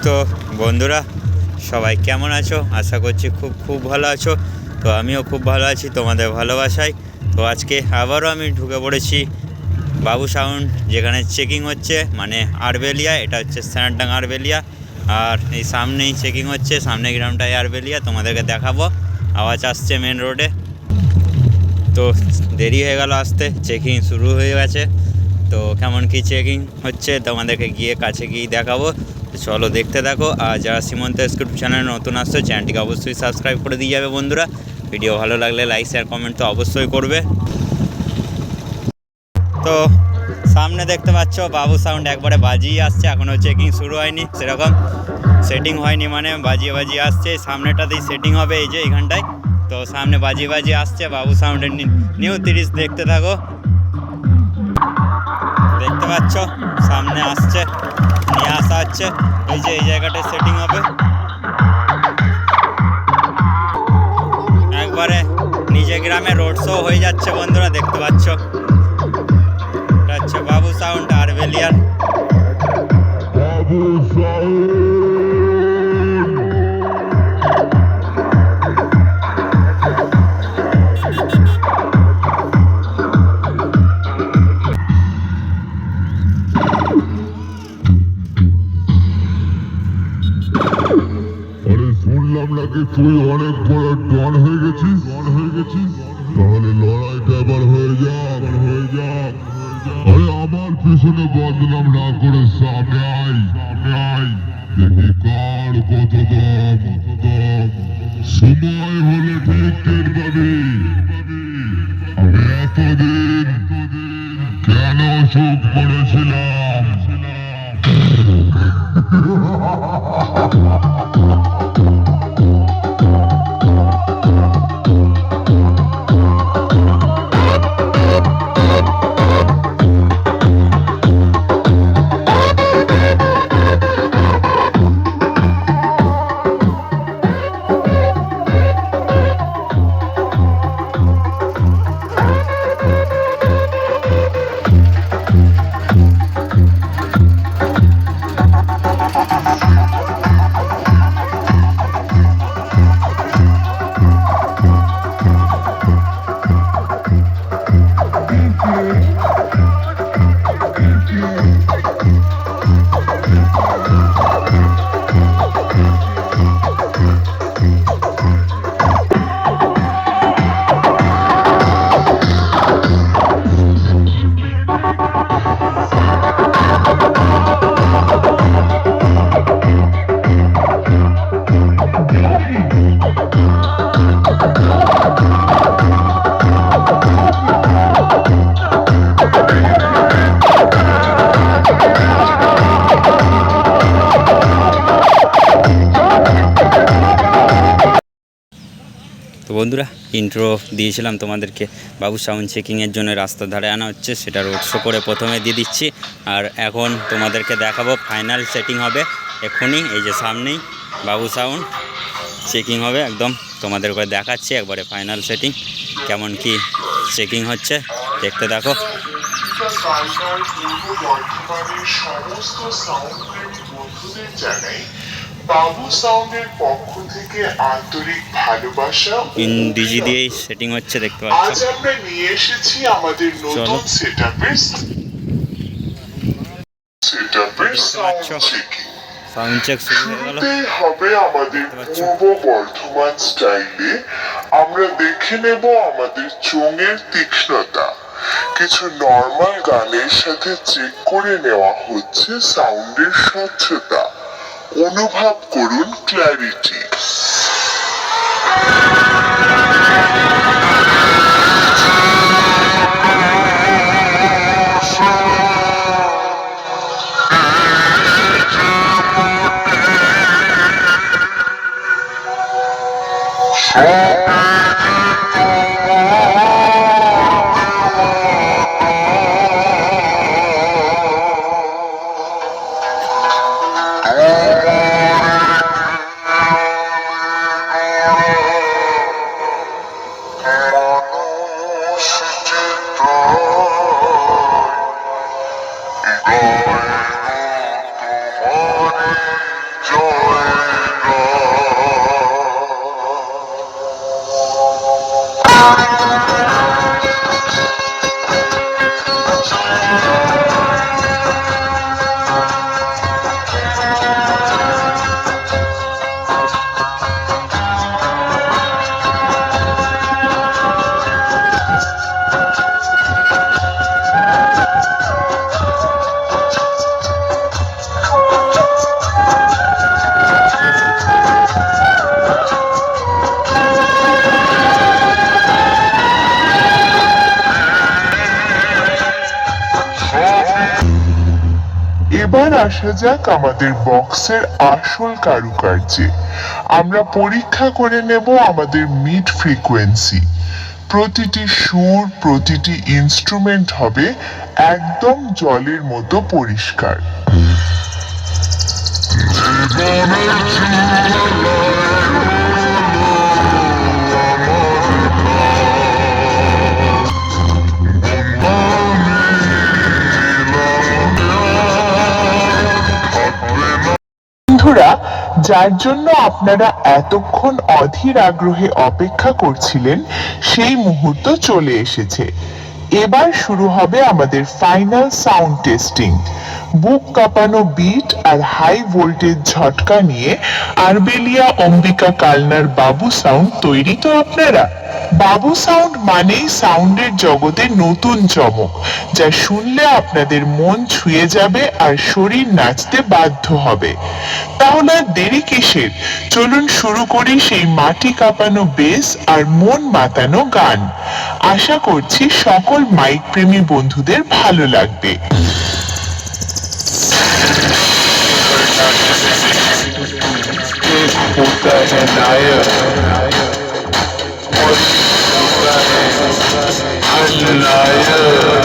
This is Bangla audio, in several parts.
তো বন্ধুরা সবাই কেমন আছো? আশা করছি খুব ভালো আছো। তো আমিও খুব ভালো আছি তোমাদের ভালোবাসায়। তো আজকে আবারও আমি ঢুকে পড়েছি বাবু সাউন্ড, যেখানে চেকিং হচ্ছে, মানে আরবেলিয়া। এটা হচ্ছে স্যানারডাঙ্গা আরবেলিয়া, আর এই সামনেই চেকিং হচ্ছে, সামনে গ্রামটাই আরবেলিয়া। তোমাদেরকে দেখাবো। আওয়াজ আসছে মেন রোডে। তো দেরি হয়ে গেল আসতে, চেকিং শুরু হয়ে গেছে। তো কেমন কি চেকিং হচ্ছে তোমাদেরকে গিয়ে কাছে গিয়ে দেখাবো। চলো দেখতে থাকো। আর যারা সীমন্ত স্ক্রিপ্ট চ্যানেলে নতুন আসছে, চ্যানেলটিকে অবশ্যই সাবস্ক্রাইব করে দিয়ে যাবে বন্ধুরা। ভিডিও ভালো লাগলে লাইক শেয়ার কমেন্ট তো অবশ্যই করবে। তো সামনে দেখতে পাচ্ছ বাবু সাউন্ড একবারে বাজিয়ে আসছে, এখনও চেকিং শুরু হয়নি, সেরকম সেটিং হয়নি, মানে বাজিয়ে আসছে। সামনেটাতেই সেটিং হবে, এই যে এইখানটায়। তো সামনে বাজিয়ে আসছে বাবু সাউন্ডের নিউ 30। দেখতে থাকো। দেখতে পাচ্ছ সামনে আসছে, নিয়ে আসা হচ্ছে। এই যে এই জায়গাটায় সেটিং হবে, একবারে নিজে গ্রামে রোড শো হয়ে যাচ্ছে বন্ধুরা। দেখতে পাচ্ছ এটা হচ্ছে বাবু সাউন্ড আরবেলিয়ার। শুনলাম নাকি তুই অনেক বড় ডন হয়ে গেছিস। তাহলে লড়াইটা এবার হয়ে যাক। আরে আমার পিছনে বদনাম না করে সামনে আয়। দেখি কার কত দম। সময় হলে ঠিক টের পাবি। আমি এতদিন কেন চুপ করেছিলাম। তো বন্ধুরা ইন্ট্রো দিয়েছিলাম তোমাদেরকে, বাবু সাউন্ড চেকিংয়ের জন্য রাস্তার ধারে আনা হচ্ছে, সেটা রোড শো করে প্রথমে দিয়ে দিচ্ছি। আর এখন তোমাদেরকে দেখাবো ফাইনাল সেটিং হবে এক্ষুনি। এই যে সামনেই বাবু সাউন্ড চেকিং হবে, একদম তোমাদের করে দেখাচ্ছি একবারে ফাইনাল সেটিং কেমন কি চেকিং হচ্ছে। দেখতে থাকো। সমস্ত সাউন্ড প্রেমী বন্ধুদের জানাই বাবু সাউন্ডের পক্ষ থেকে আন্তরিক ভালোবাসা। ডিজি দিয়েই সেটিং হচ্ছে, দেখতে পাচ্ছ। আজ আমরা নিয়ে এসেছি আমাদের নতুন সেটআপের সাউন্ড চেকিং। সাউন্ড চেক শুরু হয়ে গেল। হবে আমাদের পূর্ব বর্ধমান স্টাইলে। আমরা দেখে নেব আমাদের চোঙের তীক্ষ্ণতা। কিছু নর্মাল গানের সাথে চেক করে নেওয়া হচ্ছে সাউন্ডের স্বচ্ছতা। অনুভব করুন ক্ল্যারিটি। এবার আসা যাক আমাদের বক্সের আসল কারুকার্যে। আমরা পরীক্ষা করে নেব আমাদের মিড ফ্রিকোয়েন্সি। প্রতিটি সুর, প্রতিটি ইনস্ট্রুমেন্ট হবে একদম জলের মতো পরিষ্কার। বন্ধুরা, যার জন্য আপনারা এতক্ষণ অধীর আগ্রহে অপেক্ষা করছিলেন সেই মুহূর্ত চলে এসেছে। এবার শুরু হবে আমাদের ফাইনাল সাউন্ড টেস্টিং। বুক কাঁপানো বিট আর হাই ভোল্টেজ ঝটকা নিয়ে আরবেলিয়া অম্বিকা কালনার বাবু সাউন্ড তৈরি তো আপনারা? বাবু সাউন্ড মানেই সাউন্ডের জগতে নতুন চমক, যা শুনলে আপনাদের মন ছুঁয়ে যাবে আর শরীর নাচতে বাধ্য হবে। তাহলে আর দেরি কিসের? চলুন শুরু করি সেই মাটি কাঁপানো বেস আর মন মাতানো গান। আশা করছি সকল মাইক প্রেমী বন্ধুদের ভালো লাগবে। होता है नायक और होता है अनायक।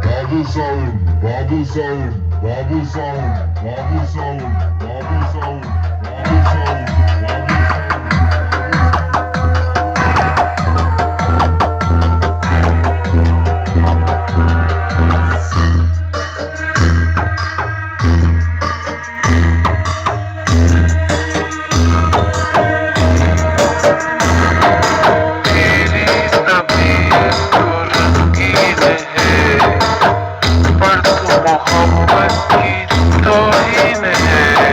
Babu sound, Babu sound, Babu sound, Babu sound, Babu sound, Babu मोहब्बत की तौहीन है।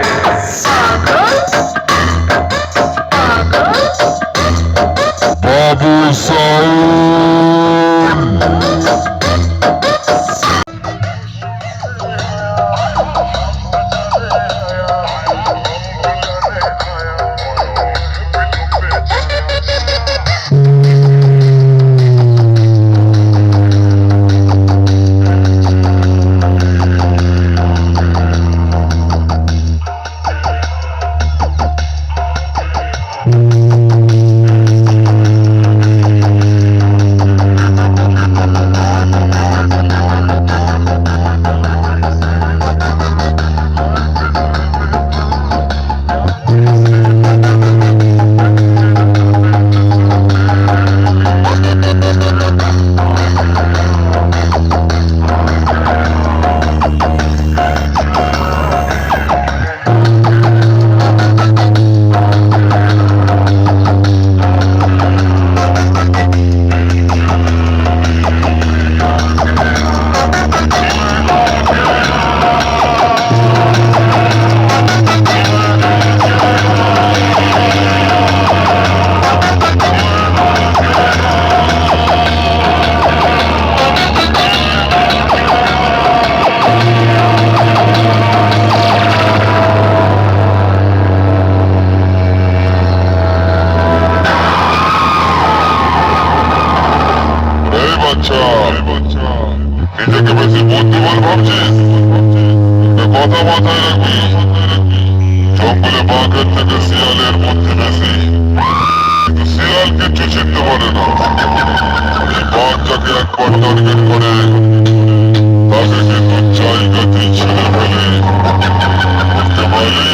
কথা মাথায় রাখবি, জঙ্গলে বাঘের থেকে শিয়ালের বুদ্ধি বেশি, কিন্তু শিয়াল কিচ্ছু চিনতে পারে না। এই বাঘ যাকে একবার টার্গেট করে তাকে কিন্তু জায়গাতেই ছেড়ে ফেলে, বুঝতে পারলি?